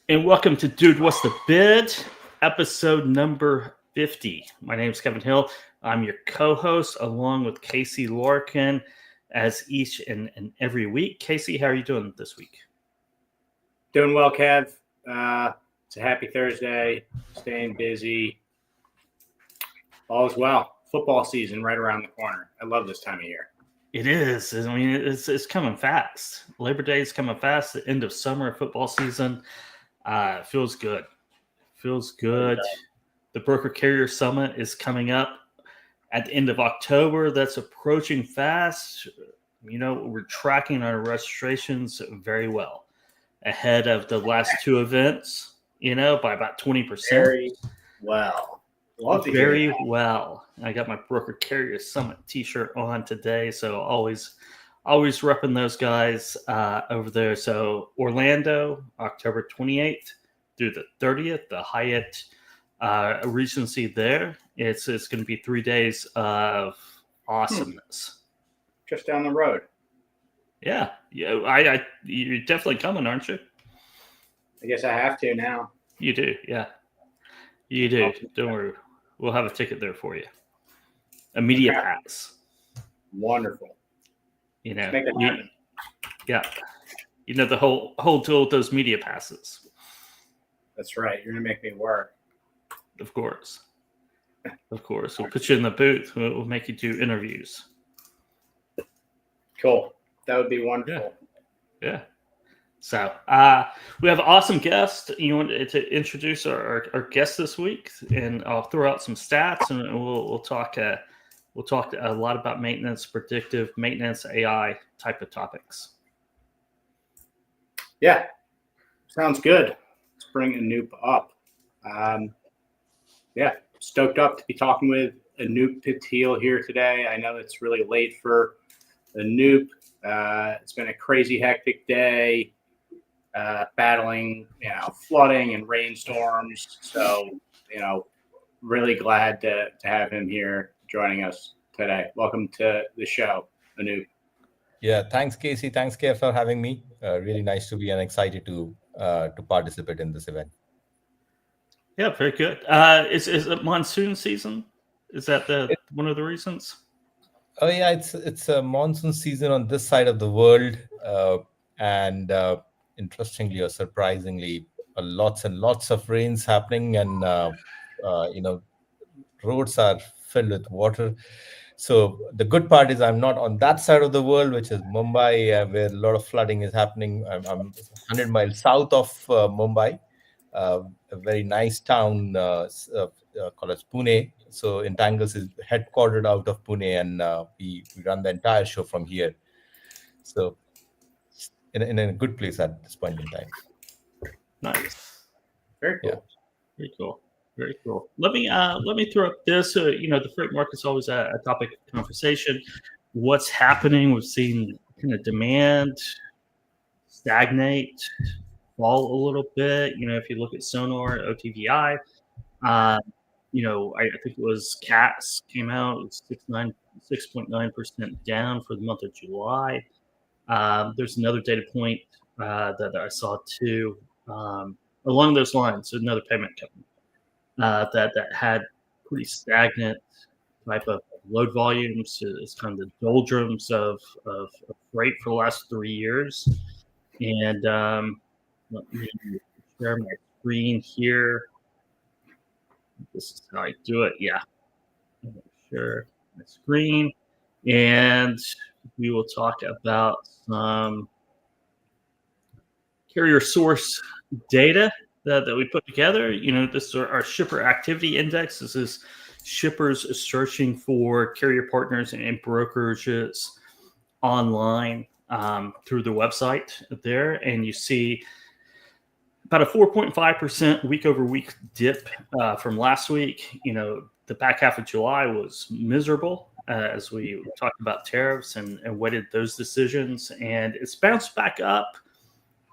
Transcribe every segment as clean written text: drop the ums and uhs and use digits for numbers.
And welcome to Dude, What's the Bid? Episode number 50. My name is Kevin Hill. I'm your co-host along with Casey Lorcan as each and every week. Casey, how are you doing this week? Doing well, Kev. It's a happy Thursday. Staying busy. All is well. Football season right around the corner. I love this time of year. It is. I mean, it's coming fast. Labor Day is coming fast. The end of summer football season. Feels good. Feels good. The Broker Carrier Summit is coming up at the end of October. That's approaching fast. You know, we're tracking our registrations very well ahead of the last two events, by about 20%. Very well. Love to hear Very that. well. I got my Broker Carrier Summit t-shirt on today, so always repping those guys over there. So Orlando, October 28th through the 30th, the Hyatt Regency there. It's going to be 3 days of awesomeness. Just down the road. Yeah. You're definitely coming, aren't you? I guess I have to now. You do, yeah. You do. Don't worry. We'll have a ticket there for you. A media pass. Wonderful. Make that happen. Yeah. The whole deal with those media passes. That's right. You're going to make me work. Of course. We'll put you in the booth. We'll make you do interviews. Cool. That would be wonderful. Yeah. So we have an awesome guest. You want to introduce our guest this week, and I'll throw out some stats, and we'll talk a lot about maintenance, predictive maintenance, AI type of topics. Yeah, sounds good. Let's bring Anup up. Stoked up to be talking with Anup Patil here today. I know it's really late for Anup. It's been a crazy, hectic day, battling, flooding and rainstorms. So, really glad to have him here joining us today. Welcome to the show, Anup. Yeah, thanks, Casey. Thanks, Kev, for having me. Really nice to be and excited to participate in this event. Yeah, very good. Is it monsoon season? Is that one of the reasons? Oh yeah, it's a monsoon season on this side of the world, and interestingly or surprisingly, lots and lots of rains happening, and roads are filled with water. So the good part is I'm not on that side of the world, which is Mumbai, where a lot of flooding is happening. I'm 100 miles south of Mumbai, a very nice town called as Pune. So Intangles is headquartered out of Pune, and we run the entire show from here. So in a good place at this point in time. Nice. Very cool. Yeah. Very cool. Very cool. Let me throw up this. The freight market's always a topic of conversation. What's happening? We've seen kind of demand stagnate, fall a little bit. If you look at Sonar, OTVI, I think it was CATS came out, it was 6.9% down for the month of July. There's another data point that I saw too along those lines. Another payment company that had pretty stagnant type of load volumes. It's kind of the doldrums of freight for the last 3 years. And let me share my screen here. This is how I do it. Yeah. Share my screen. And we will talk about some carrier source data that we put together. This is our shipper activity index. This is shippers searching for carrier partners and brokerages online through the website there. And you see about a 4.5% week over week dip from last week. The back half of July was miserable as we talked about tariffs and waited those decisions. And it's bounced back up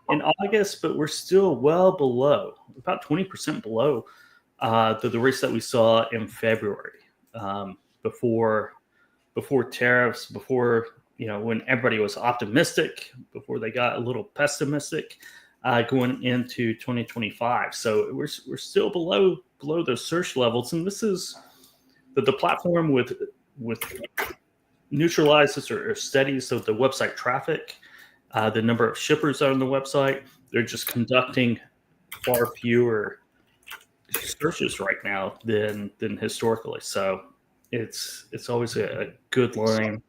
in August, but we're still well below, about 20% below the rates that we saw in February before tariffs, before when everybody was optimistic, before they got a little pessimistic. going into 2025. So we're still below those search levels, and this is the platform with neutralizes or steadies so the website traffic, the number of shippers on the website. They're just conducting far fewer searches right now than historically. So it's always a good line,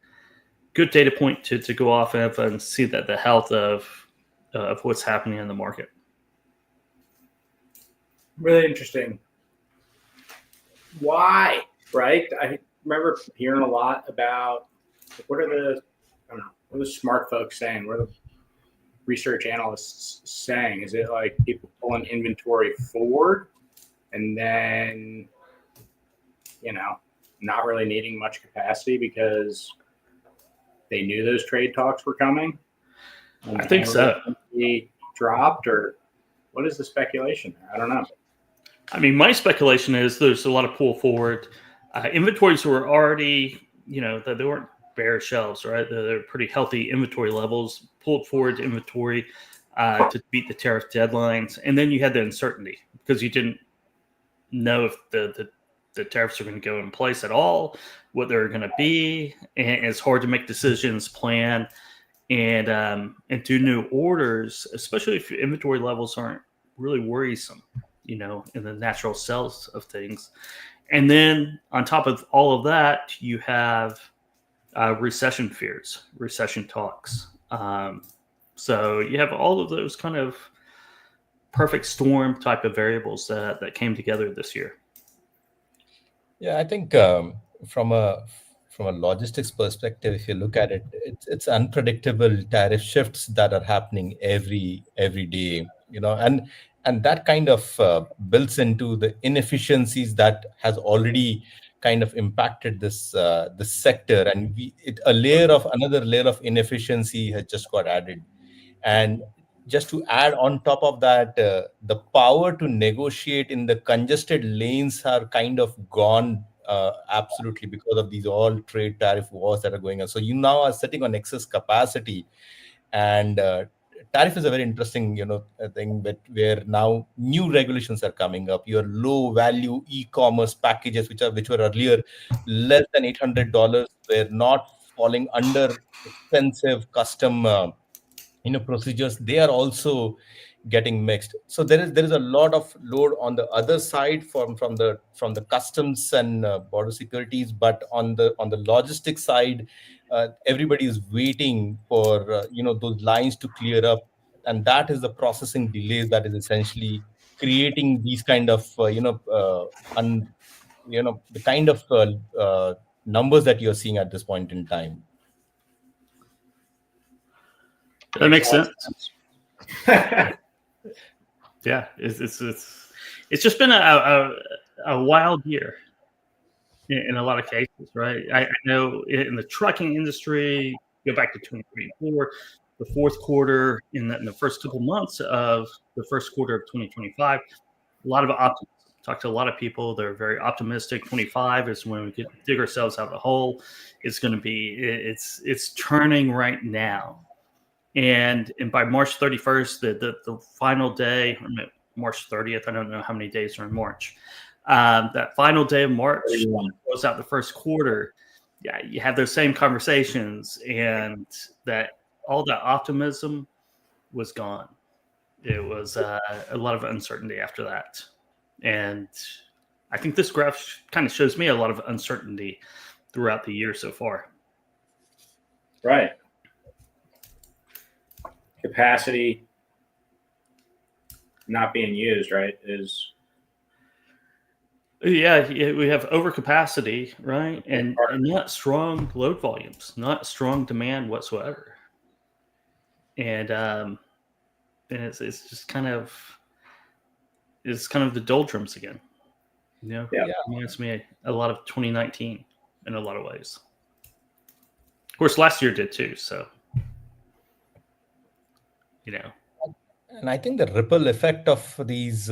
good data point to go off of and see that the health of what's happening in the market. Really interesting. Why? Right? I remember hearing a lot about what are the smart folks saying? What are the research analysts saying? Is it like people pulling inventory forward and then, not really needing much capacity because they knew those trade talks were coming? I think so. Dropped, or what is the speculation there? I don't know. I mean, my speculation is there's a lot of pull forward. Inventories were already, they weren't bare shelves, right? They're pretty healthy inventory levels, pulled forward inventory to beat the tariff deadlines. And then you had the uncertainty because you didn't know if the tariffs are going to go in place at all, what they're going to be. And it's hard to make decisions, plan, and do new orders, especially if your inventory levels aren't really worrisome, in the natural cells of things. And then on top of all of that, you have recession fears, recession talks. So you have all of those kind of perfect storm type of variables that came together this year. Yeah, I think from a logistics perspective, if you look at it, it's unpredictable tariff shifts that are happening every day, and that kind of builds into the inefficiencies that has already kind of impacted this sector, and another layer of inefficiency has just got added. And just to add on top of that, the power to negotiate in the congested lanes are kind of gone absolutely because of these all trade tariff wars that are going on. So you now are sitting on excess capacity, and tariff is a very interesting thing, but where now new regulations are coming up. Your low value e-commerce packages, which were earlier less than $800, were not falling under expensive custom procedures. They are also getting mixed. So there is a lot of load on the other side from the customs and border securities, but on the logistics side, everybody is waiting for those lines to clear up, and that is the processing delays that is essentially creating these kind of the kind of numbers that you're seeing at this point in time. That makes sense. Yeah, it's just been a wild year in a lot of cases, right? I know in the trucking industry, go back to 2024, the fourth quarter, in the first couple months of the first quarter of 2025, a lot of optimism. Talked to a lot of people. They're very optimistic. 25 is when we could dig ourselves out of the hole. It's going to be, it's turning right now. And by March 31st, the final day, March 30th, I don't know how many days are in March. That final day of March goes out the first quarter. Yeah, you have those same conversations, and that all that optimism was gone. It was a lot of uncertainty after that. And I think this graph kind of shows me a lot of uncertainty throughout the year so far. Right. Capacity not being used, right, is we have overcapacity, right, and not strong load volumes, not strong demand whatsoever, and it's just kind of the doldrums again. It reminds me a lot of 2019 in a lot of ways. Of course, last year did too. So. And I think the ripple effect of these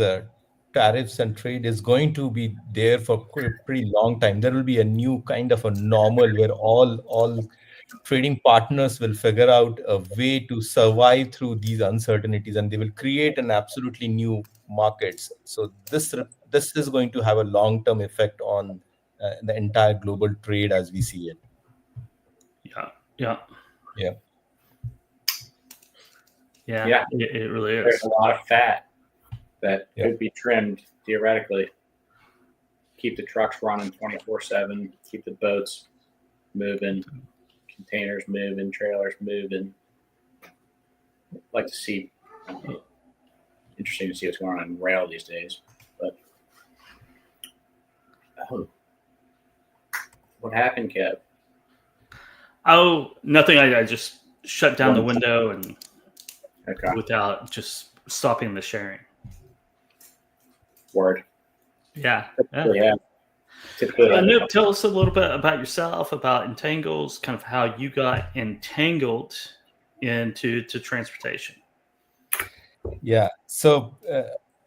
tariffs and trade is going to be there for a pretty long time. There will be a new kind of a normal where all trading partners will figure out a way to survive through these uncertainties, and they will create an absolutely new markets. So this is going to have a long term effect on the entire global trade as we see it. Yeah. Yeah. Yeah. Yeah. It really There's is. a lot of fat that Yeah. could be trimmed theoretically. Keep the trucks running 24/7. Keep the boats moving, containers moving, trailers moving. Like to see. Interesting to see what's going on in rail these days. But what happened, Kev? Oh, nothing. I just shut down the window and without just stopping the sharing. Word. Yeah. Yeah. Anup, tell us a little bit about yourself, about Intangles, kind of how you got entangled into transportation. Yeah. So,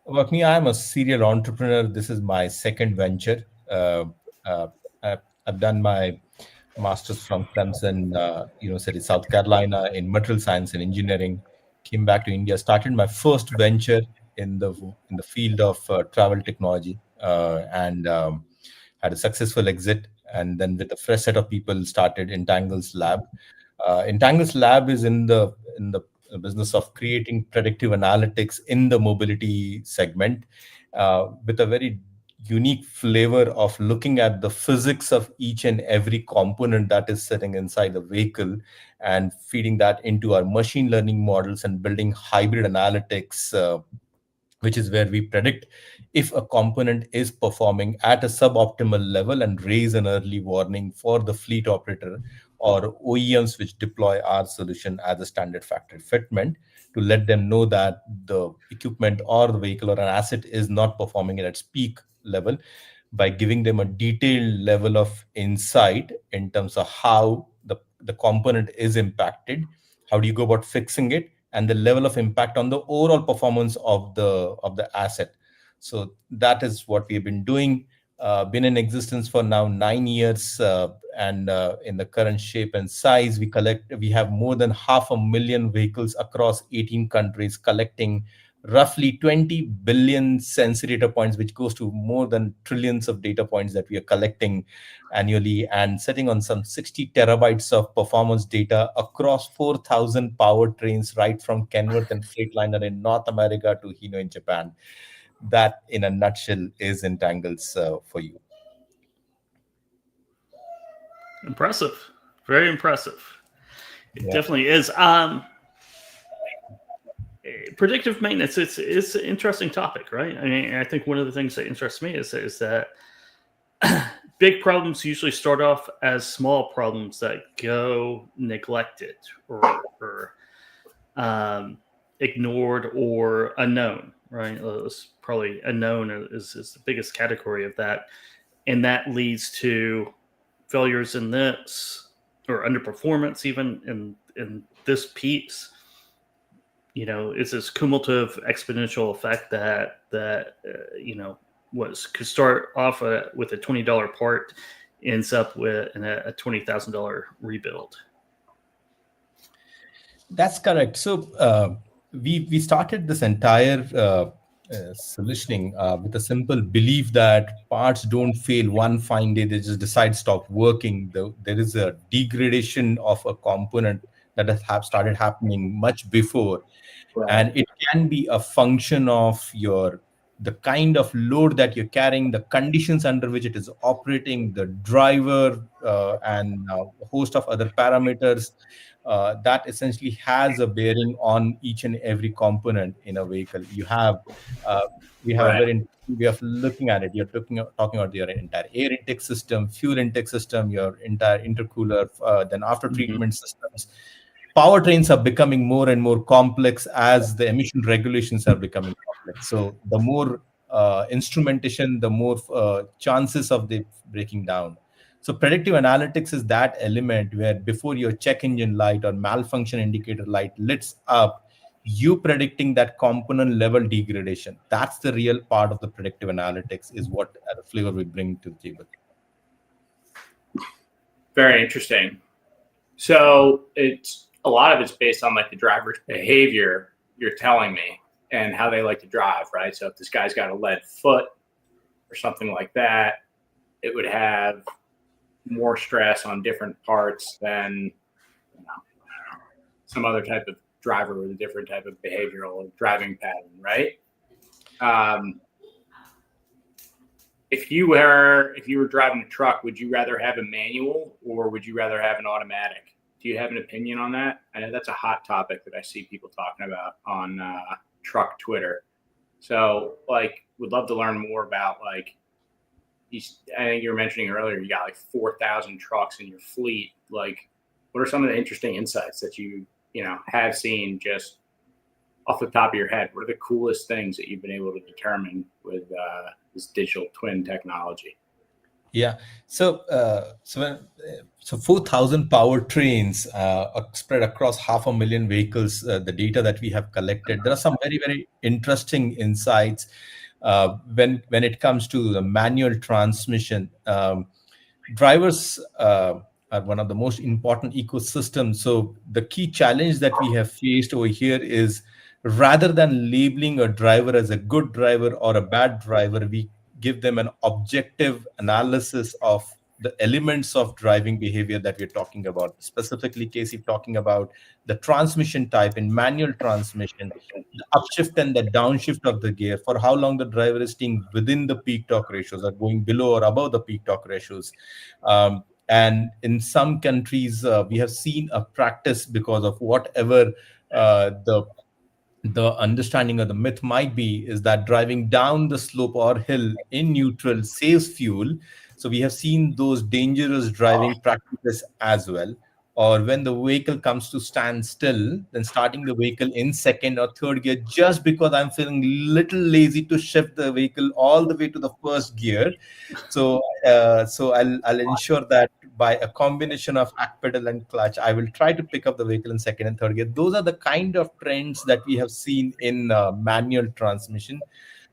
about me, I'm a serial entrepreneur. This is my second venture. I've done my master's from Clemson University, South Carolina, in material science and engineering. Came back to India, started my first venture in the field of travel technology, and had a successful exit. And then with a fresh set of people, started Intangles Lab. Intangles Lab is in the business of creating predictive analytics in the mobility segment, with a very unique flavor of looking at the physics of each and every component that is sitting inside the vehicle and feeding that into our machine learning models and building hybrid analytics, which is where we predict if a component is performing at a suboptimal level and raise an early warning for the fleet operator or OEMs which deploy our solution as a standard factory fitment, to let them know that the equipment or the vehicle or an asset is not performing at its peak level, by giving them a detailed level of insight in terms of how the component is impacted, how do you go about fixing it, and the level of impact on the overall performance of the asset. So that is what we've been doing. Been in existence for now 9 years, and in the current shape and size, we have more than 500,000 vehicles across 18 countries, collecting roughly 20 billion sensor data points, which goes to more than trillions of data points that we are collecting annually, and sitting on some 60 terabytes of performance data across 4,000 powertrains, right from Kenworth and Freightliner in North America to Hino in Japan. That, in a nutshell, is Intangles for you. Impressive. Very impressive. It definitely is. Predictive maintenance, it's an interesting topic, right? I mean, I think one of the things that interests me is that big problems usually start off as small problems that go neglected or ignored or unknown, right? It's probably unknown is the biggest category of that. And that leads to failures in this, or underperformance even in this piece. It's this cumulative exponential effect that could start off with a $20 part, ends up with a $20,000 rebuild. That's correct. So we started this entire solutioning with a simple belief that parts don't fail one fine day; they just decide stop working. There is a degradation of a component that has started happening much before. Right. And it can be a function of the kind of load that you're carrying, the conditions under which it is operating, the driver, and a host of other parameters that essentially has a bearing on each and every component in a vehicle. We have a very way of looking at it. You're talking about your entire air intake system, fuel intake system, your entire intercooler, then after treatment systems. Powertrains are becoming more and more complex as the emission regulations are becoming complex. So the more instrumentation, the more chances of the breaking down. So predictive analytics is that element where before your check engine light or malfunction indicator light lights up, you predicting that component level degradation. That's the real part of the predictive analytics, is what the flavor we bring to the table. Very interesting. So it's a lot of it's based on like the driver's behavior, you're telling me, and how they like to drive, right? So if this guy's got a lead foot or something like that, it would have more stress on different parts than some other type of driver with a different type of behavioral driving pattern, right? If you were driving a truck, would you rather have a manual or would you rather have an automatic? Do you have an opinion on that? I know that's a hot topic that I see people talking about on truck Twitter. So, like, would love to learn more about like. I think you were mentioning earlier you got like 4,000 trucks in your fleet. Like, what are some of the interesting insights that you have seen just off the top of your head? What are the coolest things that you've been able to determine with this digital twin technology? Yeah. So 4,000 powertrains spread across 500,000 vehicles. The data that we have collected, there are some very, very interesting insights when it comes to the manual transmission. Drivers are one of the most important ecosystems. So the key challenge that we have faced over here is, rather than labeling a driver as a good driver or a bad driver, we give them an objective analysis of the elements of driving behavior that we're talking about. Specifically, Casey, talking about the transmission type in manual transmission, the upshift and the downshift of the gear, for how long the driver is staying within the peak torque ratios or going below or above the peak torque ratios. And in some countries, we have seen a practice, because of whatever the understanding or the myth might be, is that driving down the slope or hill in neutral saves fuel. So we have seen those dangerous driving practices as well. Or when the vehicle comes to stand still, then starting the vehicle in second or third gear just because I'm feeling little lazy to shift the vehicle all the way to the first gear. So I'll ensure that by a combination of act pedal and clutch, I will try to pick up the vehicle in second and third gear. Those are the kind of trends that we have seen in manual transmission.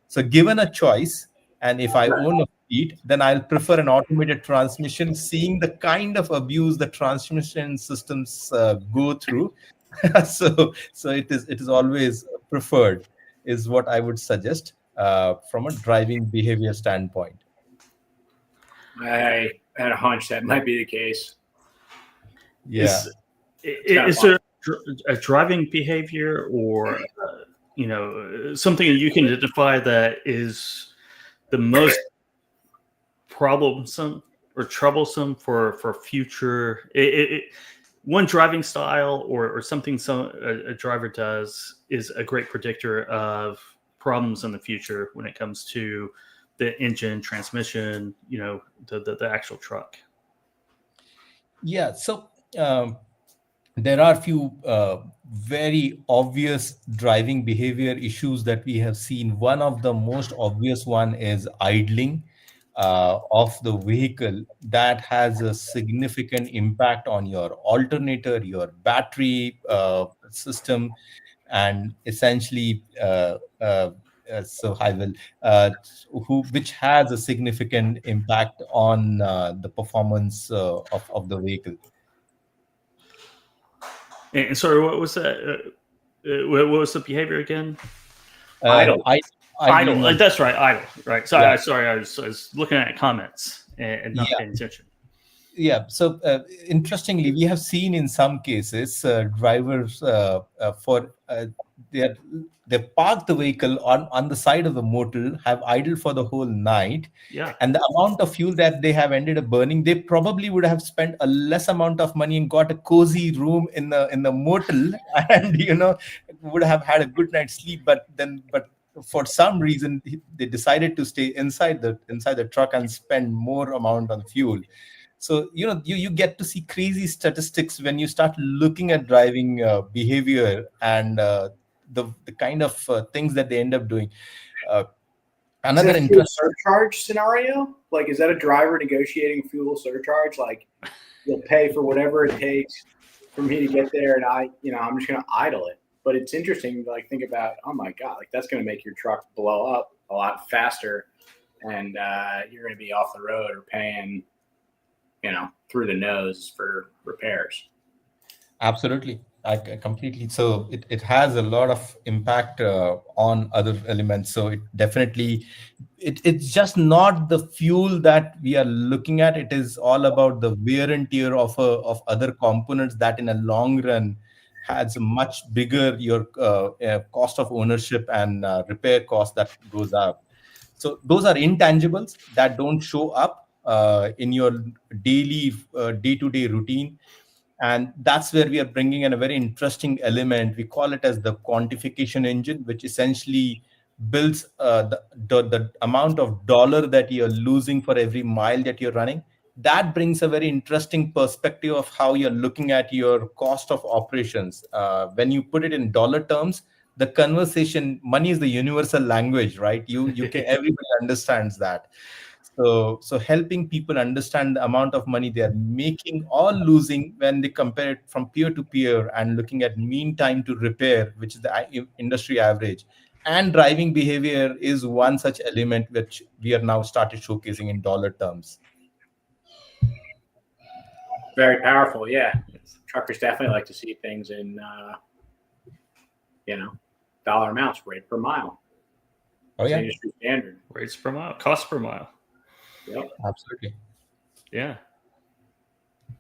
So given a choice, and if I own a fleet, then I'll prefer an automated transmission, seeing the kind of abuse the transmission systems go through. So it is always preferred, is what I would suggest from a driving behavior standpoint. I had a hunch that might be the case. Yeah. Is there a driving behavior or something that you can identify that is the most troublesome for future one driving style or something a driver does is a great predictor of problems in the future when it comes to the engine, transmission, the actual truck? Yeah. So there are a few very obvious driving behavior issues that we have seen. One of the most obvious one is idling of the vehicle. That has a significant impact on your alternator, your battery system, and essentially so I will which has a significant impact on the performance of the vehicle. And sorry, what was that? What was the behavior again? Idle. Idle. That's right. Idle. Right. So Yeah. I was looking at comments and not paying attention. Yeah. So interestingly, we have seen in some cases drivers they park the vehicle on the side of the motel, have idle for the whole night. Yeah. And the amount of fuel that they have ended up burning, they probably would have spent a less amount of money and got a cozy room in the motel, and would have had a good night's sleep. But for some reason, they decided to stay inside the truck and spend more amount on fuel. So you get to see crazy statistics when you start looking at driving behavior and the kind of things that they end up doing. Another is that a fuel surcharge scenario? Like, is that a driver negotiating fuel surcharge? Like, you'll pay for whatever it takes for me to get there, and I'm just going to idle it. But it's interesting to like think about, oh my God, like that's going to make your truck blow up a lot faster, and you're going to be off the road or paying, through the nose for repairs. Absolutely. I completely. So it has a lot of impact on other elements. So it definitely, it's just not the fuel that we are looking at. It is all about the wear and tear of other components that in a long run has a much bigger your cost of ownership and repair cost that goes up. So those are intangibles that don't show up in your daily day-to-day routine, and that's where we are bringing in a very interesting element. We call it as the quantification engine, which essentially builds the amount of dollar that you're losing for every mile that you're running. That brings a very interesting perspective of how you're looking at your cost of operations. When you put it in dollar terms, the conversation, money is the universal language, right? You can, everybody understands that. So helping people understand the amount of money they are making or losing when they compare it from peer to peer, and looking at mean time to repair, which is the industry average, and driving behavior is one such element which we are now started showcasing in dollar terms. Very powerful. Yeah. Truckers definitely like to see things in, you know, dollar amounts, rate per mile. Oh It's yeah, industry standard. Rates per mile, cost per mile. Yep. absolutely. Yeah.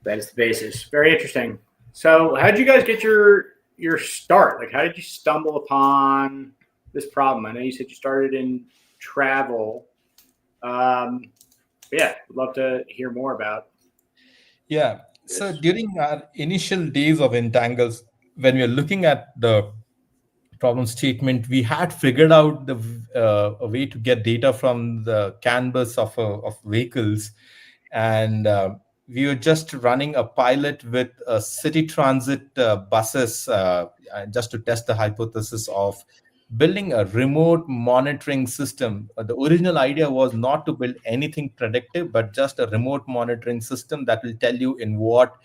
That is the basis. Very interesting. So, how did you guys get your start? Like, how did you stumble upon this problem? I know you said you started in travel. But yeah, would love to hear more about Yeah. So this. during our initial days of Intangles, when we are looking at the problem statement, we had figured out a way to get data from the canvas of vehicles, and we were just running a pilot with city transit buses, just to test the hypothesis of building a remote monitoring system. The original idea was not to build anything predictive, but just a remote monitoring system that will tell you in what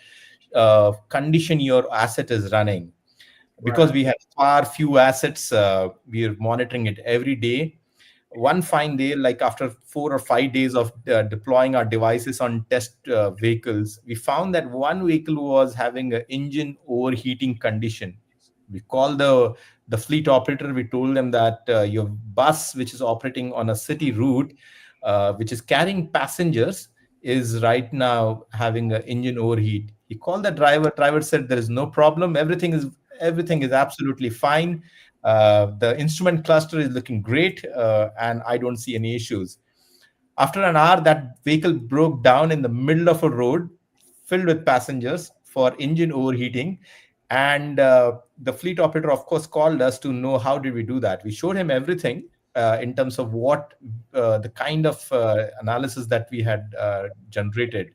condition your asset is running. Because Right. we have far few assets, we are monitoring it every day. One fine day, like after 4 or 5 days of deploying our devices on test vehicles, we found that one vehicle was having an engine overheating condition. We called the fleet operator. We told them that your bus, which is operating on a city route, which is carrying passengers, is right now having an engine overheat. He called the driver. Driver said there is no problem. Everything is absolutely fine. The instrument cluster is looking great, and I don't see any issues. After an hour, that vehicle broke down in the middle of a road filled with passengers for engine overheating. And the fleet operator, of course, called us to know how did we do that. We showed him everything in terms of what the kind of analysis that we had generated.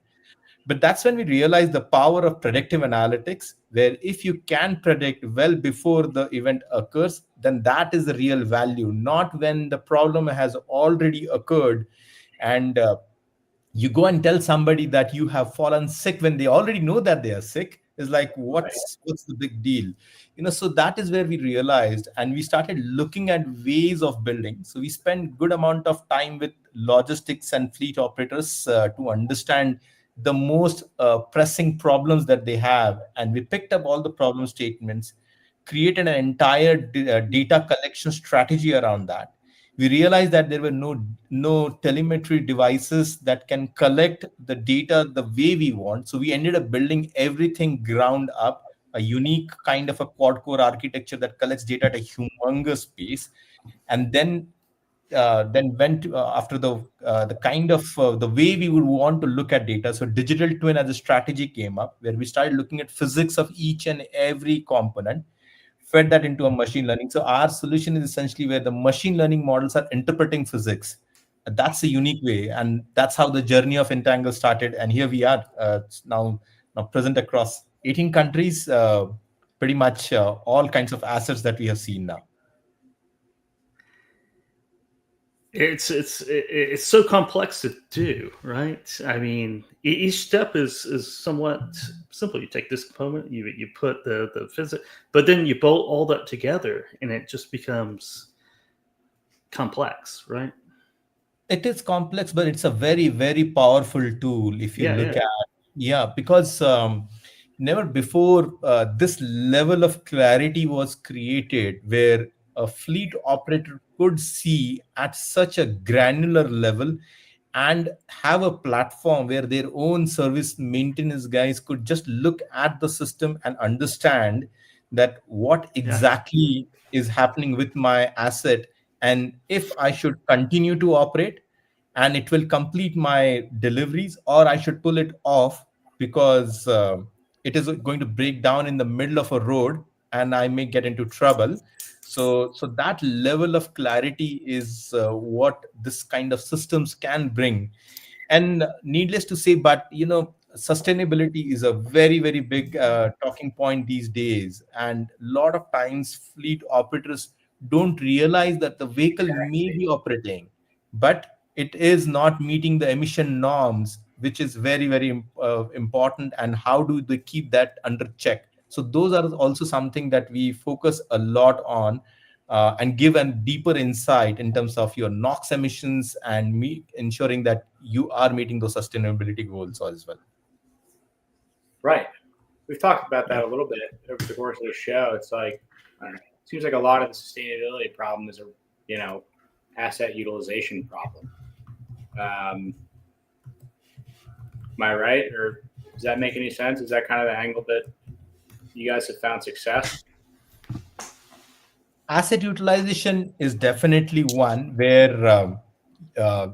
But that's when we realized the power of predictive analytics, where if you can predict well before the event occurs, then that is the real value, not when the problem has already occurred. And you go and tell somebody that you have fallen sick when they already know that they are sick, is like, Right. what's the big deal? So that is where we realized, and we started looking at ways of building. So we spent good amount of time with logistics and fleet operators to understand the most pressing problems that they have, and we picked up all the problem statements, created an entire data collection strategy around that. We realized that there were no telemetry devices that can collect the data the way we want, so we ended up building everything ground up, a unique kind of a quad core architecture that collects data at a humongous pace. And then went after the kind of the way we would want to look at data. So digital twin as a strategy came up, where we started looking at physics of each and every component, fed that into a machine learning. So our solution is essentially where the machine learning models are interpreting physics. That's a unique way, and that's how the journey of Entangle started. And here we are, it's now present across 18 countries, pretty much all kinds of assets that we have seen now. It's so complex to do, right? I mean, each step is somewhat simple. You take this component, you put the physics, but then you bolt all that together, and it just becomes complex, right? It is complex, but it's a very, very powerful tool if you Yeah, look yeah. at, yeah, because never before this level of clarity was created, where a fleet operator could see at such a granular level and have a platform where their own service maintenance guys could just look at the system and understand that what Yeah. exactly is happening with my asset, and if I should continue to operate and it will complete my deliveries, or I should pull it off because it is going to break down in the middle of a road and I may get into trouble. So that level of clarity is what this kind of systems can bring. And needless to say, but sustainability is a very, very big talking point these days, and a lot of times fleet operators don't realize that the vehicle may be operating, but it is not meeting the emission norms, which is very, very important. And how do they keep that under check? So those are also something that we focus a lot on, and give a deeper insight in terms of your NOx emissions and ensuring that you are meeting those sustainability goals as well. Right. We've talked about Yeah. that a little bit over the course of the show. It's like, I don't know, it seems like a lot of the sustainability problem is a, asset utilization problem. Am I right? Or does that make any sense? Is that kind of the angle that you guys have found success? Asset utilization is definitely one where uh,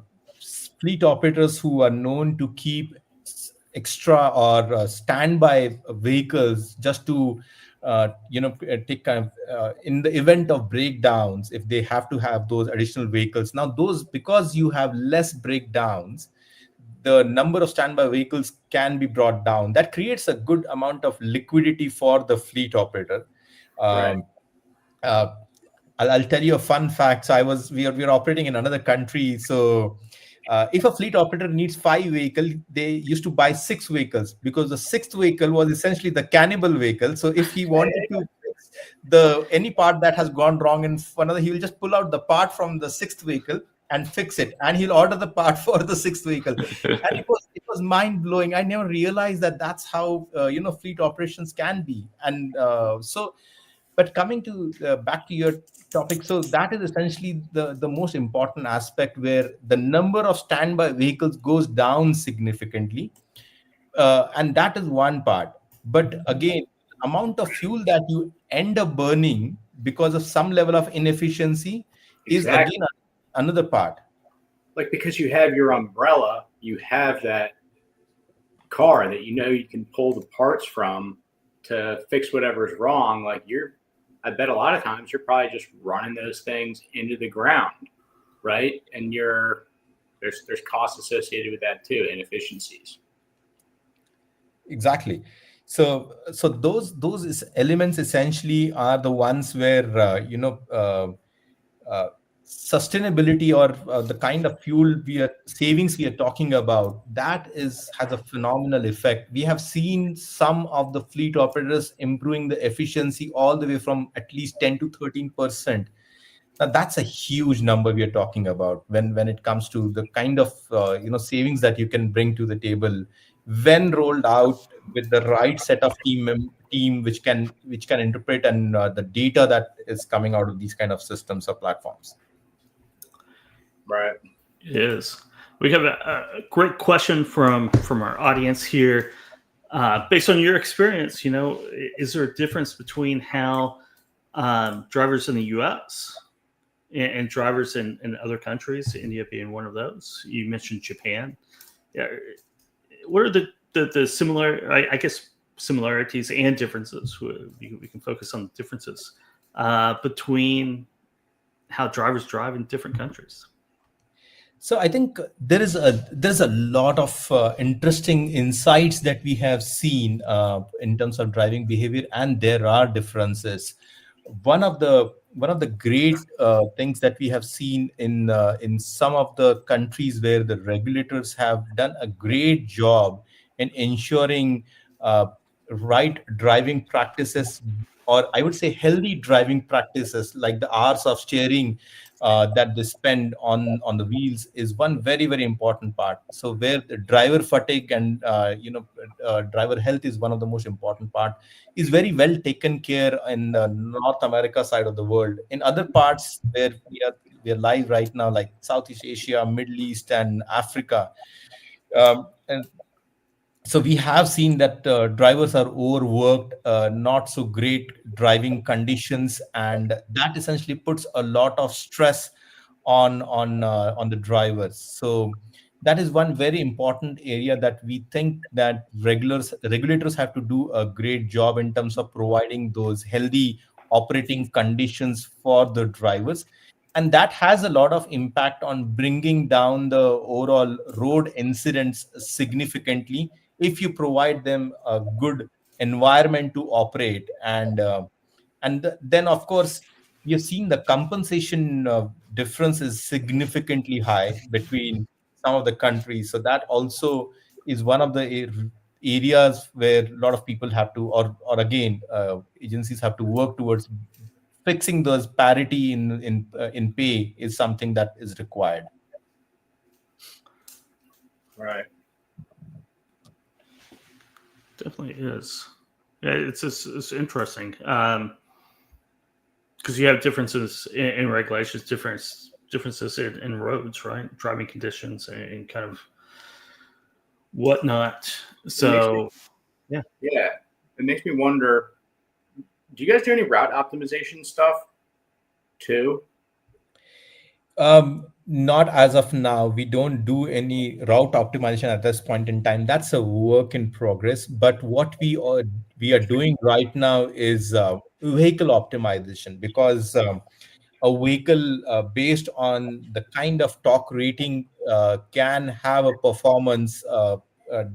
fleet operators who are known to keep extra or standby vehicles just to take kind of in the event of breakdowns, if they have to have those additional vehicles. Now those, because you have less breakdowns, the number of standby vehicles can be brought down. That creates a good amount of liquidity for the fleet operator. Right. um, uh, I'll tell you a fun fact. So we are operating in another country. So if a fleet operator needs 5 vehicles, they used to buy 6 vehicles, because the sixth vehicle was essentially the cannibal vehicle. So if he wanted to fix the any part that has gone wrong in another, he will just pull out the part from the sixth vehicle and fix it, and he'll order the part for the sixth vehicle. And it was mind blowing. I never realized that that's how fleet operations can be. And but coming to back to your topic, so that is essentially the most important aspect, where the number of standby vehicles goes down significantly, and that is one part. But again, amount of fuel that you end up burning because of some level of inefficiency is Exactly. again another part. Like, because you have your umbrella, you have that car that you can pull the parts from to fix whatever's wrong. Like, I bet a lot of times you're probably just running those things into the ground, right? And there's costs associated with that too, inefficiencies. Exactly. So those elements essentially are the ones where uh, sustainability, or the kind of fuel savings we are talking about, that has a phenomenal effect. We have seen some of the fleet operators improving the efficiency all the way from at least 10 to 13%. Now that's a huge number we are talking about when it comes to the kind of savings that you can bring to the table when rolled out with the right set of team which can interpret, and the data that is coming out of these kind of systems or platforms. Right. It is. We have a great question from our audience here. Based on your experience, is there a difference between how drivers in the U.S. and drivers in other countries, India being one of those? You mentioned Japan. Yeah. What are the similar, I guess, similarities and differences? We can focus on the differences between how drivers drive in different countries. So I think there's a lot of interesting insights that we have seen in terms of driving behavior, and there are differences. One of the great things that we have seen in some of the countries where the regulators have done a great job in ensuring right driving practices, or I would say healthy driving practices, like the hours of steering. that they spend on the wheels is one very very important part. So where the driver fatigue and driver health is one of the most important part, is very well taken care in the North America side of the world. In other parts where we are live right now, like Southeast Asia, Middle East, and Africa, and so we have seen that drivers are overworked, not so great driving conditions, and that essentially puts a lot of stress on the drivers. So that is one very important area that we think that regulators have to do a great job in terms of providing those healthy operating conditions for the drivers, and that has a lot of impact on bringing down the overall road incidents significantly if you provide them a good environment to operate. Then of course we have seen the compensation difference is significantly high between some of the countries. So that also is one of the areas where a lot of people have to, or again, agencies have to work towards fixing those parity in pay is something that is required. Right. Definitely is. Yeah, it's interesting because you have differences in regulations, differences in roads, right? Driving conditions and kind of whatnot. So, yeah, it makes me wonder. Do you guys do any route optimization stuff too? Not as of now. We don't do any route optimization at this point in time. That's a work in progress. But what we are doing right now is vehicle optimization, because a vehicle based on the kind of torque rating can have a performance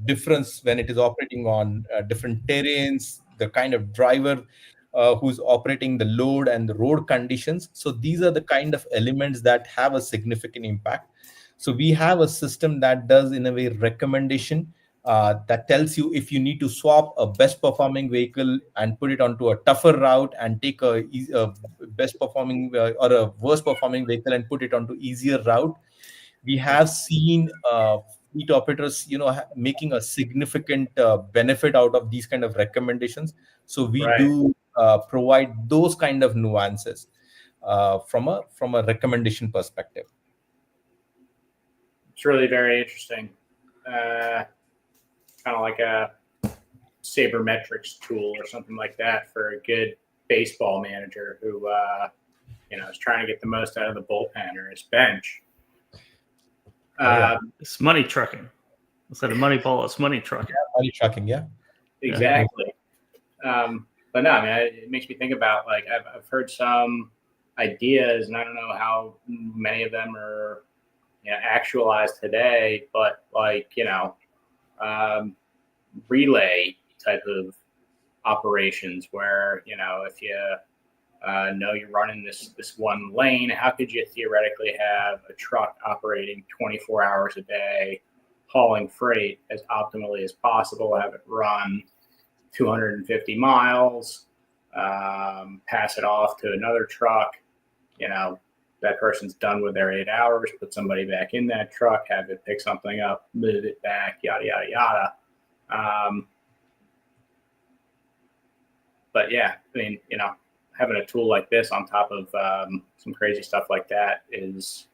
difference when it is operating on different terrains, the kind of driver who's operating, the load and the road conditions. So these are the kind of elements that have a significant impact. So we have a system that does in a way recommendation, that tells you if you need to swap a best performing vehicle and put it onto a tougher route, and take a best performing or a worst performing vehicle and put it onto easier route. We have seen fleet operators making a significant benefit out of these kind of recommendations. So we Right. do provide those kind of nuances from a recommendation perspective. It's really very interesting. Kind of like a sabermetrics tool or something like that for a good baseball manager who is trying to get the most out of the bullpen or his bench. it's money trucking. Instead of money ball, it's money trucking. Money trucking, yeah. Exactly. But no, I mean, it makes me think about, like, I've heard some ideas, and I don't know how many of them are actualized today, but like, relay type of operations where, if you know you're running this one lane, how could you theoretically have a truck operating 24 hours a day, hauling freight as optimally as possible, have it run 250 miles, pass it off to another truck, that person's done with their 8 hours, put somebody back in that truck, have it pick something up, move it back, yada, yada, yada. But yeah, I mean, having a tool like this on top of some crazy stuff like that it's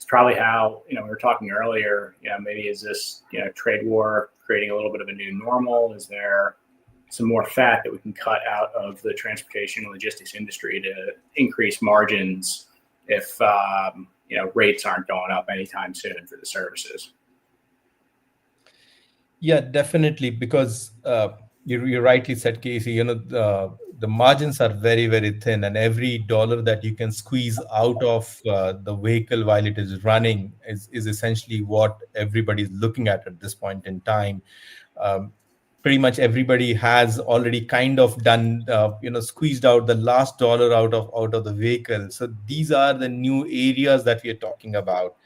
probably how, we were talking earlier, maybe is this, trade war creating a little bit of a new normal? Is there some more fat that we can cut out of the transportation and logistics industry to increase margins if, rates aren't going up anytime soon for the services? Yeah, definitely, because you rightly said, Casey, the margins are very, very thin, and every dollar that you can squeeze out of the vehicle while it is running is essentially what everybody's looking at this point in time. Pretty much everybody has already kind of done, squeezed out the last dollar out of the vehicle. So these are the new areas that we are talking about,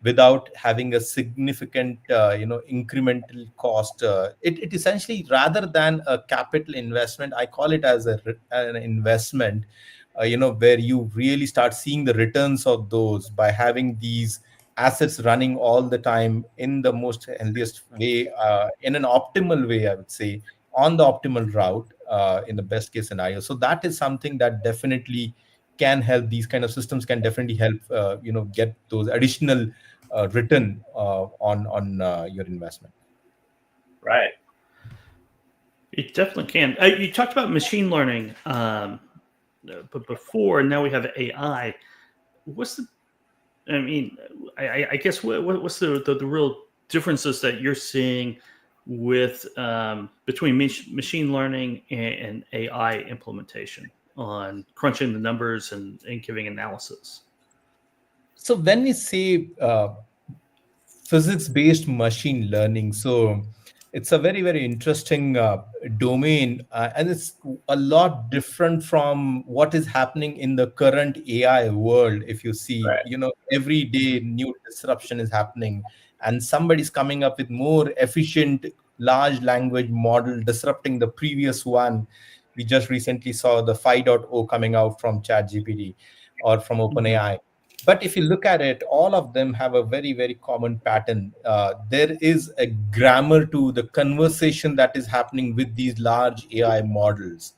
without having a significant incremental cost. It essentially, rather than a capital investment, I call it as an investment, where you really start seeing the returns of those by having these assets running all the time in the most healthiest way, in an optimal way, I would say, on the optimal route, in the best case scenario. So that is something that definitely can help. These kind of systems can definitely help, get those additional return on your investment. Right. It definitely can. You talked about machine learning, but before, and now we have AI. What's the? I mean, I guess what's the real differences that you're seeing with between machine learning and AI implementation on crunching the numbers and giving analysis? So when we say physics based machine learning, so it's a very very interesting domain, and it's a lot different from what is happening in the current AI world. If you see, Right. every day new disruption is happening, and somebody's coming up with more efficient large language model disrupting the previous one. We just recently saw the 5.0 coming out from ChatGPT or from Mhm. OpenAI. But if you look at it, all of them have a very very common pattern. There is a grammar to the conversation that is happening with these large AI models,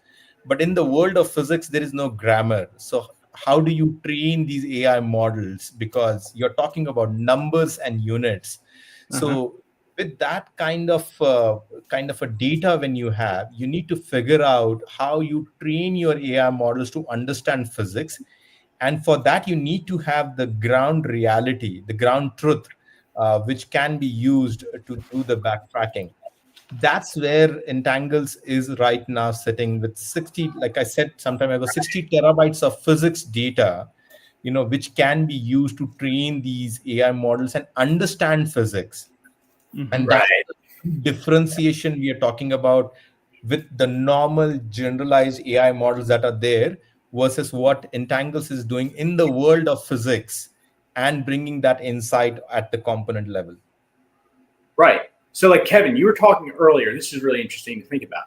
but in the world of physics there is no grammar. So how do you train these AI models, because you're talking about numbers and units? Uh-huh. So with that kind of a data, when you need to figure out how you train your AI models to understand physics. And for that you need to have the ground reality, the ground truth, which can be used to do the backtracking. That's where Entangles is right now sitting with 60, like I said some time ago, 60 terabytes of physics data, which can be used to train these AI models and understand physics. Hmm. And that's Right. the differentiation we are talking about with the normal generalized AI models that are there versus what Entangles is doing in the world of physics and bringing that insight at the component level. Right. So, like Kevin, you were talking earlier. This is really interesting to think about.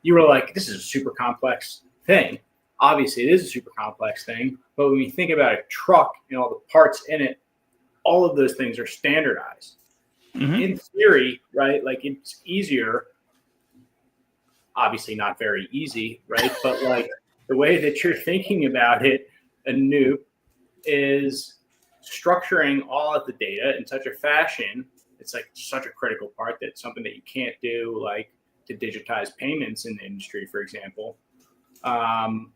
You were like, "This is a super complex thing." Obviously, it is a super complex thing. But when you think about a truck and all the parts in it, all of those things are standardized. Hmm. In theory, right? Like it's easier. Obviously, not very easy, right? But like the way that you're thinking about it, Anoop, is structuring all of the data in such a fashion. It's like such a critical part that something that you can't do, like to digitize payments in the industry, for example. Um,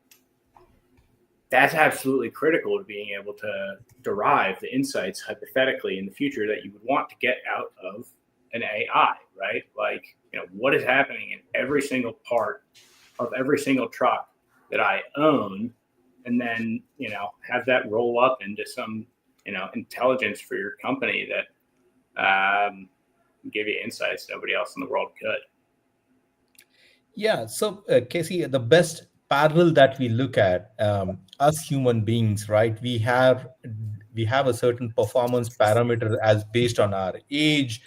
that's absolutely critical to being able to derive the insights hypothetically in the future that you would want to get out of an AI, right? Like, what is happening in every single part of every single truck that I own, and then, have that roll up into some, intelligence for your company that give you insights nobody else in the world could. Yeah. So, Casey, the best parallel that we look at, us human beings, right? We have a certain performance parameter as based on our age,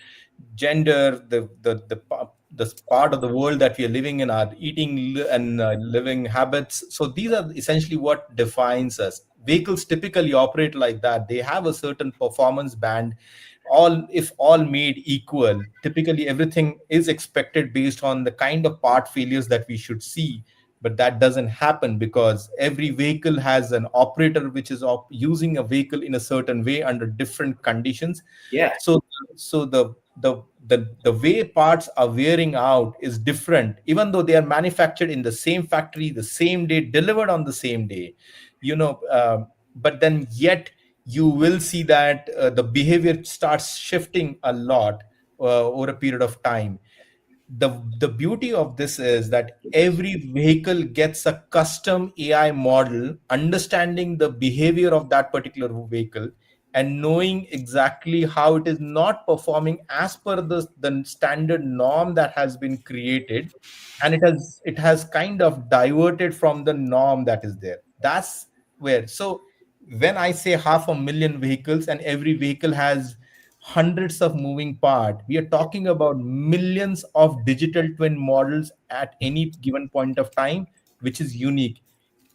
gender, the part of the world that we are living in, our eating and living habits. So these are essentially what defines us. Vehicles typically operate like that. They have a certain performance band. All if all made equal, typically everything is expected based on the kind of part failures that we should see. But that doesn't happen because every vehicle has an operator which is using a vehicle in a certain way under different conditions. Yeah. So so the the the the way parts are wearing out is different, even though they are manufactured in the same factory, the same day, delivered on the same day. But then yet you will see that the behavior starts shifting a lot over a period of time. The beauty of this is that every vehicle gets a custom AI model understanding the behavior of that particular vehicle and knowing exactly how it is not performing as per the standard norm that has been created, and it has kind of diverted from the norm that is there. That's where. So when I say 500,000 vehicles and every vehicle has hundreds of moving parts, we are talking about millions of digital twin models at any given point of time, which is unique.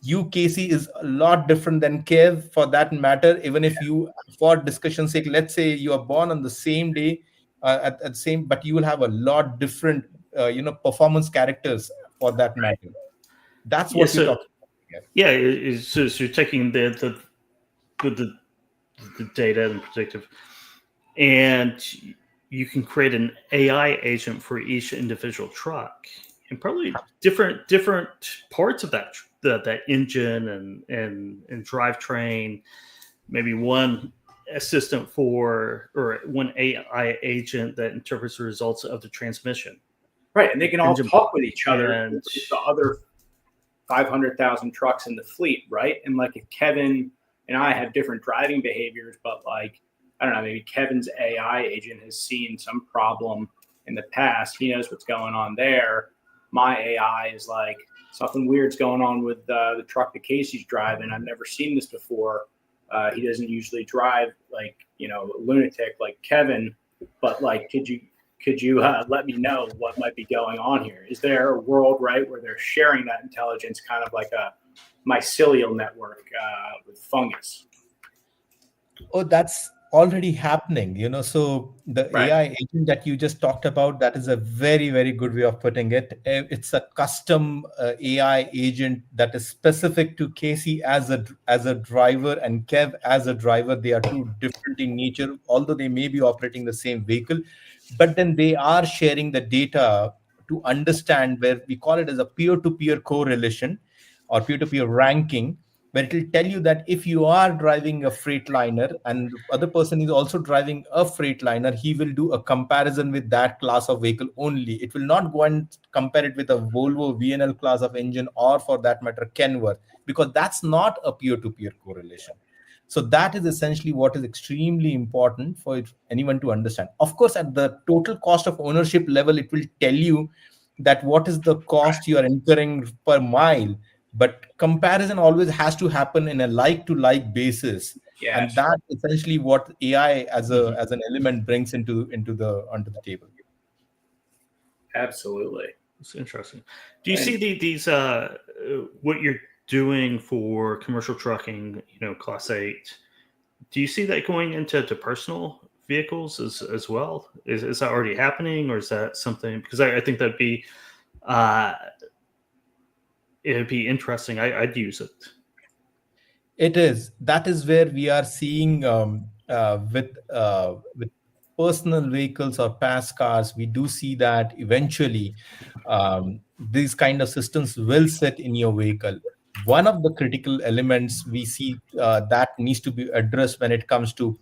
You, Casey, is a lot different than Kev for that matter. Even if you, for discussion's sake, let's say you are born on the same day, at the same, but you will have a lot different, performance characters for that matter. That's Yeah. what we're So talking about here. yeah, so you're taking the the data and predictive, and you can create an AI agent for each individual truck, and probably different parts of that engine and drivetrain. Maybe one assistant for, or one AI agent that interprets the results of the transmission, Right, and they can all engine talk with each other, and with the other 500,000 trucks in the fleet, right? And like if Kevin and I have different driving behaviors, but like, I don't know, maybe Kevin's AI agent has seen some problem in the past. He knows what's going on there. My AI is like, something weird's going on with the truck that Casey's driving. I've never seen this before. He doesn't usually drive like, a lunatic like Kevin, but like, could you let me know what might be going on here? Is there a world, right, where they're sharing that intelligence, kind of like a mycelial network with fungus? Oh, that's already happening, so the Right. AI agent that you just talked about, that is a very, very good way of putting it. It's a custom AI agent that is specific to Casey as a driver and Kev as a driver. They are two different in nature, although they may be operating the same vehicle, but then they are sharing the data to understand, where we call it as a peer-to-peer correlation or peer-to-peer ranking, where it will tell you that if you are driving a freightliner and the other person is also driving a freightliner, he will do a comparison with that class of vehicle only. It will not go and compare it with a Volvo VNL class of engine, or for that matter Kenworth, because that's not a peer-to-peer correlation. So that is essentially what is extremely important for anyone to understand. Of course, at the total cost of ownership level, it will tell you that what is the cost you are incurring per mile, but comparison always has to happen in a like to like basis, and Yes, that essentially what AI as a Mhm. as an element brings into the onto the table. absolutely. It's interesting. Do you And see these what you're doing for commercial trucking, class 8? Do you see that going into personal vehicles as well? Is that already happening, or is that something? Because I think that'd be uh, it'd be interesting. I'd use it. It is. That is where we are seeing, with personal vehicles or pass cars. We do see that eventually, these kind of systems will sit in your vehicle. One of the critical elements we see that needs to be addressed when it comes to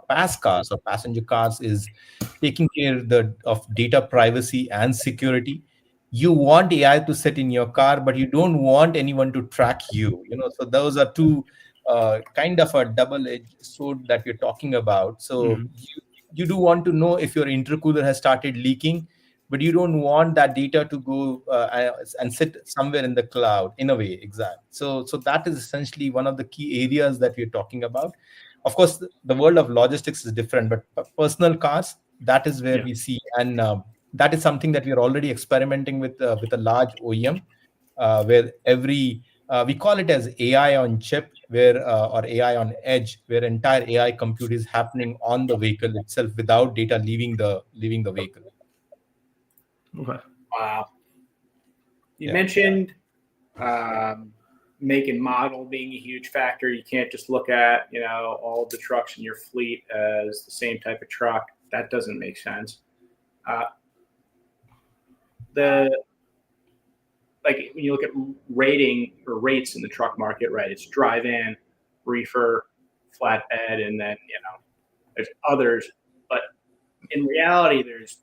pass cars or passenger cars is taking care of data privacy and security. You want AI to sit in your car, but you don't want anyone to track you. So those are two kind of a double-edged sword that we're talking about. So Mhm. you do want to know if your intercooler has started leaking, but you don't want that data to go and sit somewhere in the cloud, in a way. Exact. So that is essentially one of the key areas that we're talking about. Of course, the world of logistics is different, but personal cars, that is where Yeah. we see, and that is something that we are already experimenting with a large OEM, where every we call it as AI on chip, where or AI on edge, where entire AI compute is happening on the vehicle itself without data leaving the vehicle. Okay. wow, you Yeah. mentioned um, make and model being a huge factor. You can't just look at all of the trucks in your fleet as the same type of truck. That doesn't make sense. Uh, the like when you look at rating or rates in the truck market, right? It's drive-in, reefer, flatbed, and then there's others. But in reality, there's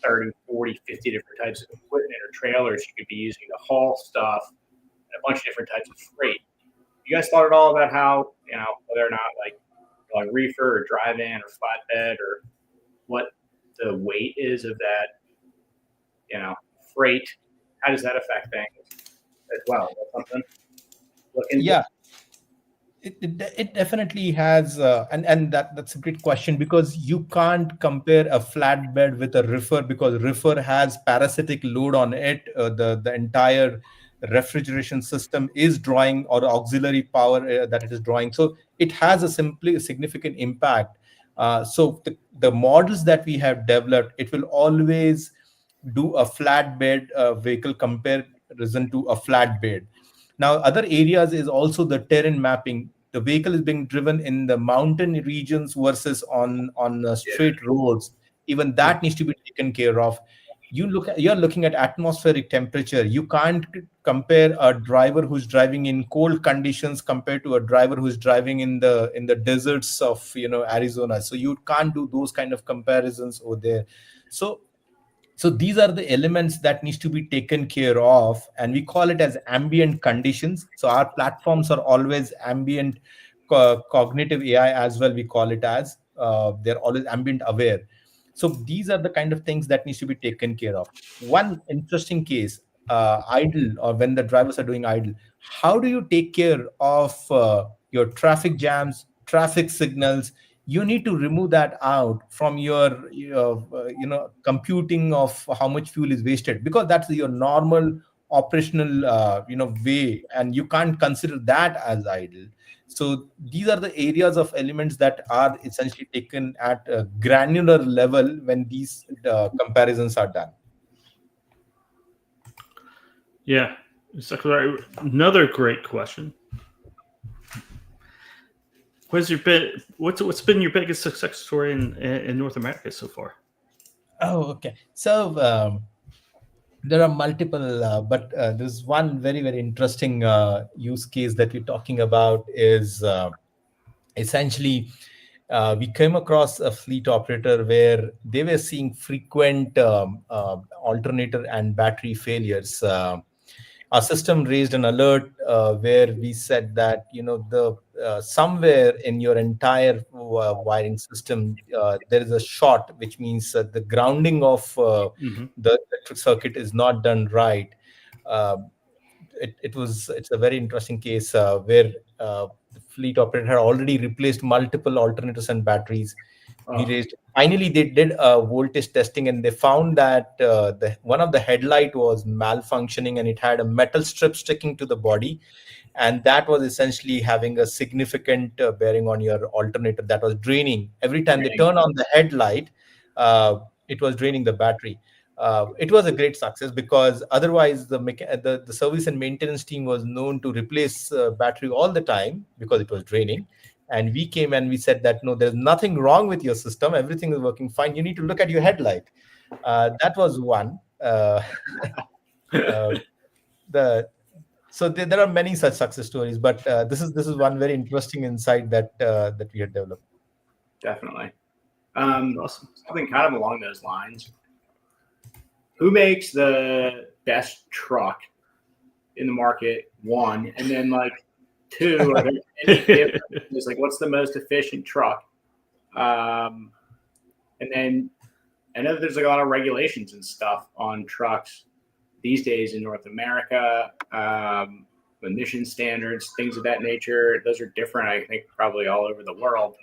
30, 40, 50 different types of equipment or trailers you could be using to haul stuff, and a bunch of different types of freight. You guys thought at all about how, whether or not like reefer or drive-in or flatbed, or what the weight is of that, freight? How does that affect things as well? Is that something to look into? Yeah, it definitely has, and that's a great question, because you can't compare a flatbed with a reefer, because reefer has parasitic load on it. The entire refrigeration system is drawing, or auxiliary power that it is drawing. So it has a simply significant impact. So the models that we have developed, it will always do a flatbed vehicle comparison to a flatbed. Now, other areas is also the terrain mapping. The vehicle is being driven in the mountain regions versus on straight roads. Even that needs to be taken care of. You're looking at atmospheric temperature. You can't compare a driver who's driving in cold conditions compared to a driver who's driving in the deserts of Arizona. So you can't do those kind of comparisons over there. So these are the elements that needs to be taken care of, and we call it as ambient conditions. So our platforms are always ambient cognitive AI as well, we call it as. They're always ambient aware. So these are the kind of things that needs to be taken care of. One interesting case, idle, or when the drivers are doing idle, how do you take care of your traffic jams, traffic signals? You need to remove that out from your computing of how much fuel is wasted, because that's your normal operational way, and you can't consider that as idle. So these are the areas of elements that are essentially taken at a granular level when these comparisons are done. Yeah, exactly right. Another great question. What's been your biggest success story in North America so far? Oh, okay. So there are multiple, but there's one very, very interesting use case that we're talking about is essentially we came across a fleet operator where they were seeing frequent alternator and battery failures. Our system raised an alert where we said that the somewhere in your entire wiring system there is a short, which means the grounding of the electric circuit is not done right. Um it's a very interesting case where the fleet operator had already replaced multiple alternators and batteries. We raised Finally they did a voltage testing, and they found that the one of the headlight was malfunctioning, and it had a metal strip sticking to the body, and that was essentially having a significant bearing on your alternator that was draining every time they turn on the headlight. It was draining the battery. It was a great success, because otherwise the service and maintenance team was known to replace battery all the time because it was draining. And we came and we said that no, there's nothing wrong with your system, everything is working fine, you need to look at your headlight. That was one. uh, the So there are many such success stories, but this is one very interesting insight that we had developed. Definitely. Awesome. Something kind of along those lines. Who makes the best truck in the market? One, and then like two, are there any differences? Like, what's the most efficient truck? And then I know that there's like a lot of regulations and stuff on trucks these days in North America, emission standards, things of that nature. Those are different, I think, probably all over the world.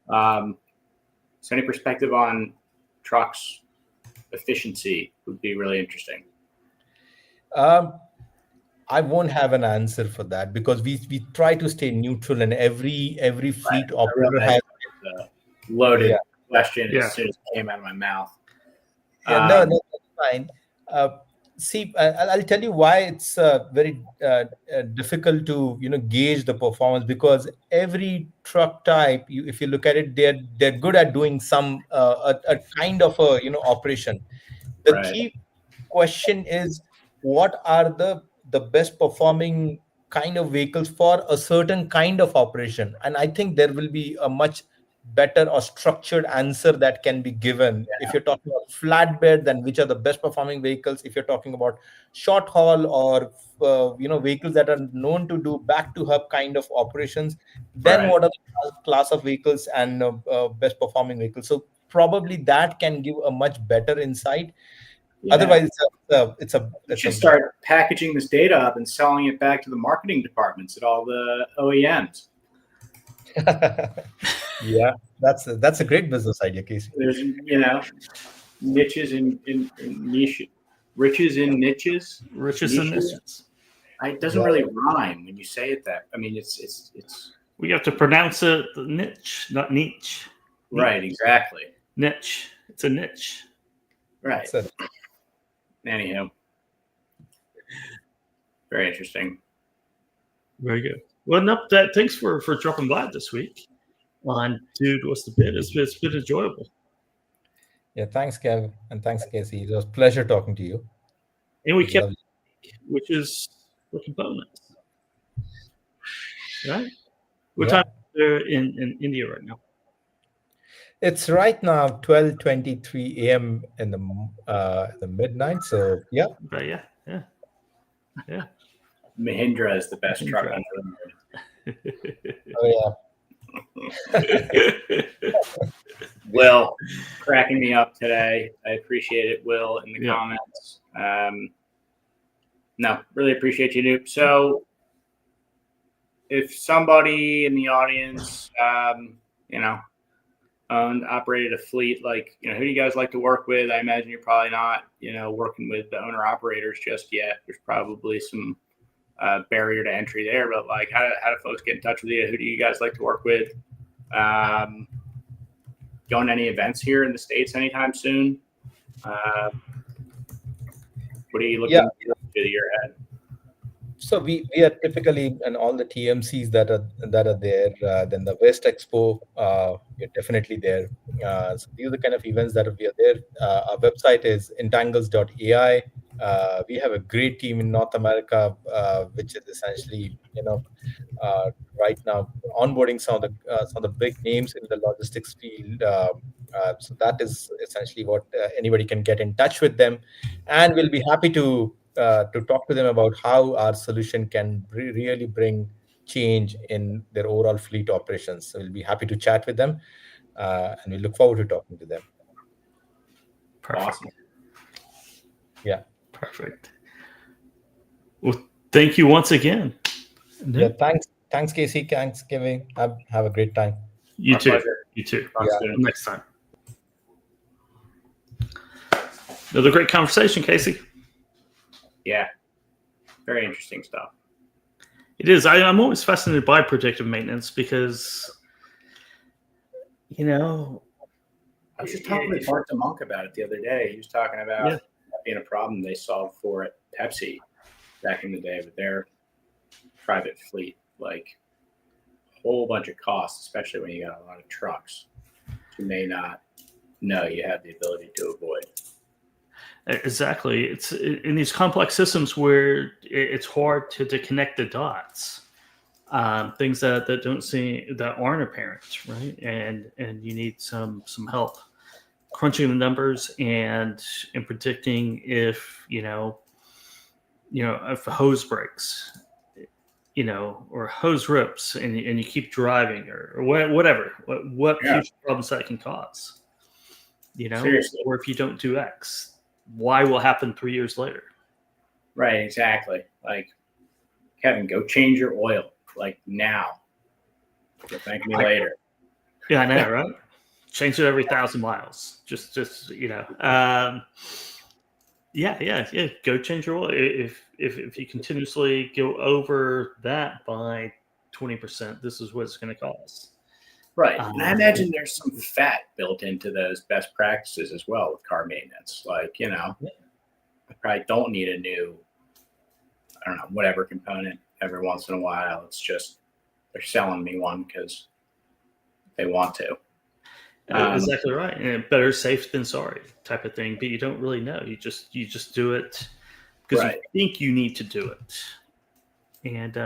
So any perspective on trucks efficiency would be really interesting. I won't have an answer for that, because we try to stay neutral, and every fleet operator has a loaded question Yeah. as soon as it came out of my mouth. No, that's fine. See, I'll tell you why it's very difficult to gauge the performance, because every truck type, if you look at it, they're good at doing some a kind of a operation. The Right. key question is, what are the best performing kind of vehicles for a certain kind of operation? And I think there will be a much better or structured answer that can be given. If you're talking about flatbed, then which are the best performing vehicles? If you're talking about short haul, or vehicles that are known to do back to hub kind of operations, then Right. what are the class of vehicles and best performing vehicles? So probably that can give a much better insight. Yeah. Otherwise it's You should start packaging this data up and selling it back to the marketing departments at all the OEMs. Yeah, that's a great business idea, Casey. There's niches in niche, riches in niches. Riches and niches. It doesn't really rhyme when you say it that. I mean, it's We have to pronounce it niche, not niche. right, exactly. Niche. It's a niche. Right. So, Anywho, very interesting. Very good. Well, enough that. Thanks for dropping by this week on Dude, What's the Bid? It's been enjoyable. yeah, thanks, Kev, and thanks, Casey. It was a pleasure talking to you. And we It was kept, lovely. which is looking bonus. Right? What Yeah. time is there in India right now? It's right now 12:23 a.m. in the midnight. So yeah, But yeah. Mahindra is the best truck Mahindra. on the oh road. Will, cracking me up today. I appreciate it, Will, in the comments. No, really appreciate you, Noop. So if somebody in the audience, owned, operated a fleet, like, who do you guys like to work with? I imagine you're probably not, working with the owner operators just yet. There's probably some barrier to entry there, but like, how do folks get in touch with you? Who do you guys like to work with? Going to any events here in the States anytime soon? What are you looking to the year ahead? So we are typically, and all the TMCs that are there, then the West Expo, we're definitely there. So these are the kind of events that we are there. Our website is intangles.ai. We have a great team in North America, which is essentially, right now onboarding some of the big names in the logistics field. So that is essentially what anybody can get in touch with them, and we'll be happy to talk to them about how our solution can really bring change in their overall fleet operations. So we'll be happy to chat with them, and we look forward to talking to them. Perfect. Awesome. Yeah. Perfect. Well, thank you once again. Yeah. Thanks, Casey. Thanks, Kevin. Have a great time. You My too. pleasure. You too. Yeah. Until next time. Another great conversation, Casey. Yeah. Very interesting stuff. It is. I'm always fascinated by predictive maintenance because, I was just talking with Bart the Monk about it the other day. He was talking about that being a problem they solved for at Pepsi back in the day with their private fleet. Like, a whole bunch of costs, especially when you got a lot of trucks. You may not know you have the ability to avoid. Exactly. It's in these complex systems where it's hard to connect the dots. Things that don't seem, that aren't apparent, right? And you need some help crunching the numbers and predicting if if a hose breaks, or hose rips, and you keep driving, or whatever, what future problems that can cause, Seriously. or if you don't do X, why will happen 3 years later. Right, exactly. Like, Kevin, go change your oil, like, now. You'll thank me later. Yeah, I know, right? Change it every 1,000 miles. Just yeah. Go change your oil. If you continuously go over that by 20%, this is what it's going to cost. Right. And I imagine there's some fat built into those best practices as well with car maintenance. Like, I probably don't need a new, I don't know, whatever component every once in a while. It's just they're selling me one because they want to. Exactly right. And better safe than sorry type of thing. But you don't really know. You just do it because you think you need to do it. And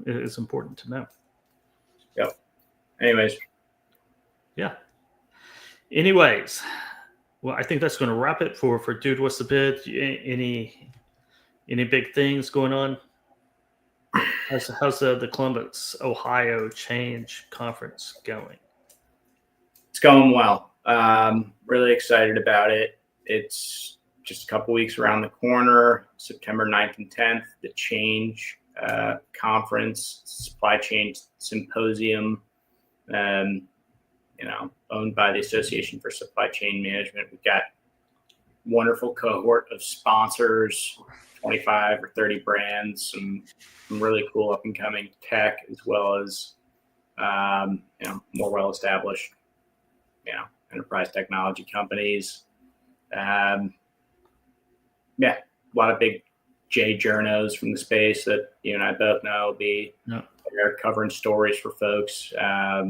it's important to know. Yep. Anyways. Yeah. Anyways, well, I think that's going to wrap it for Dude, What's the Bid? Any big things going on? How's the Columbus, Ohio Change Conference going? It's going well. Really excited about it. It's just a couple weeks around the corner, September 9th and 10th, the Change Conference, Supply Chain Symposium, owned by the Association for Supply Chain Management. We've got wonderful cohort of sponsors 25 or 30 brands, some really cool up and coming tech, as well as more well established enterprise technology companies. A lot of big J journos from the space that you and I both know they're covering stories for folks. A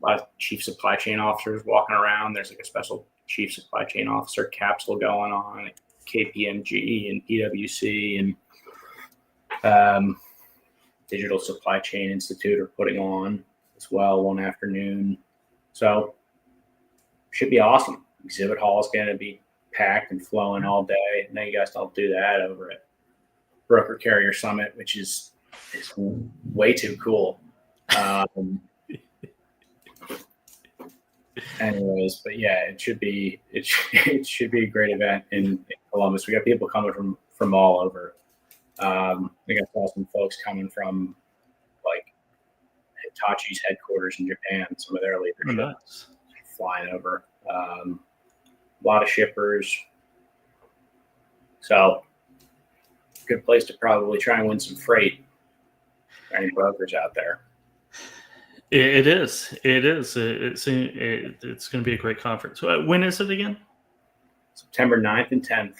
lot of chief supply chain officers walking around. There's like a special chief supply chain officer capsule going on at KPMG and PwC and Digital Supply Chain Institute are putting on as well one afternoon. So should be awesome. Exhibit hall is going to be packed and flowing all day. Now you guys don't do that over at Broker Carrier Summit, which is way too cool. Anyways, but yeah, it should be a great event in Columbus. We got people coming from all over. We got some folks coming from like Hitachi's headquarters in Japan. Some of their leadership flying over. A lot of shippers. So good place to probably try and win some freight. Any brokers out there? It is. It's going to be a great conference. When is it again? September 9th and 10th.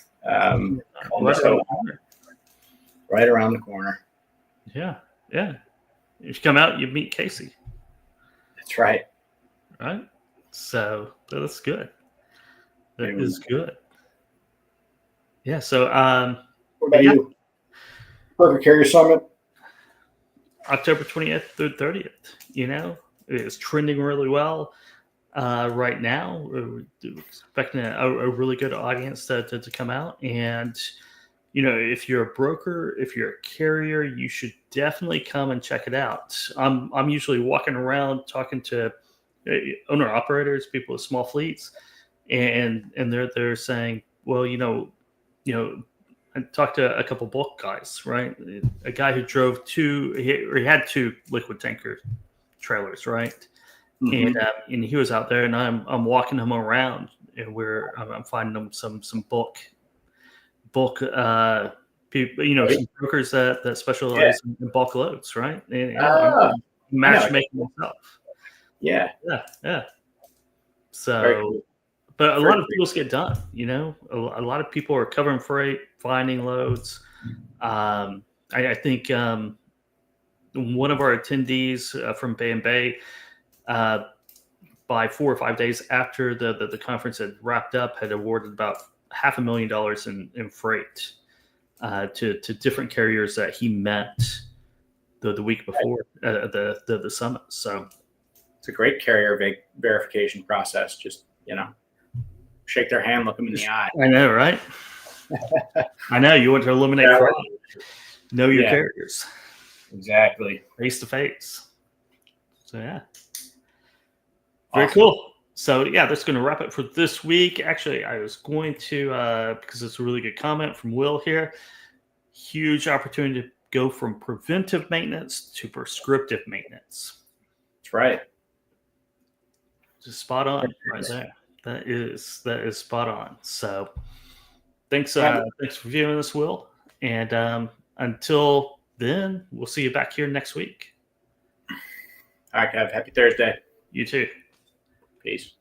Right around the corner. Yeah. If you come out, you meet Casey. That's right. Right? So that's good. That is good. Yeah. So, what about you? Broker Carrier Summit. October 20th through 30th. It's trending really well right now. We're expecting a really good audience to come out. And, if you're a broker, if you're a carrier, you should definitely come and check it out. I'm usually walking around talking to owner operators, people with small fleets, and they're saying, well, I talked to a couple bulk guys, right? A guy who drove he had 2 liquid tanker trailers, right? Mm-hmm. And he was out there, and I'm walking him around, and I'm finding him some bulk people, some brokers that specialize in bulk loads, right? And matchmaking myself. Yeah. So, cool. But a lot of deals get done. A lot of people are covering freight, finding loads. I think one of our attendees from Bay and Bay, by 4 or 5 days after the conference had wrapped up, had awarded about $500,000 in freight to different carriers that he met the week before the summit. So it's a great carrier verification process. Just shake their hand, look them in the eye. I know, right? I know. You want to eliminate fraud. Know your carriers. Exactly. Face to face. So, yeah. Very cool. So, that's going to wrap it for this week. Actually, I was going to, because it's a really good comment from Will here, huge opportunity to go from preventive maintenance to prescriptive maintenance. That's right. Just spot on right there. That is spot on. So thanks for viewing this, Will. And until then, we'll see you back here next week. All right, Kev. Happy Thursday. You too. Peace.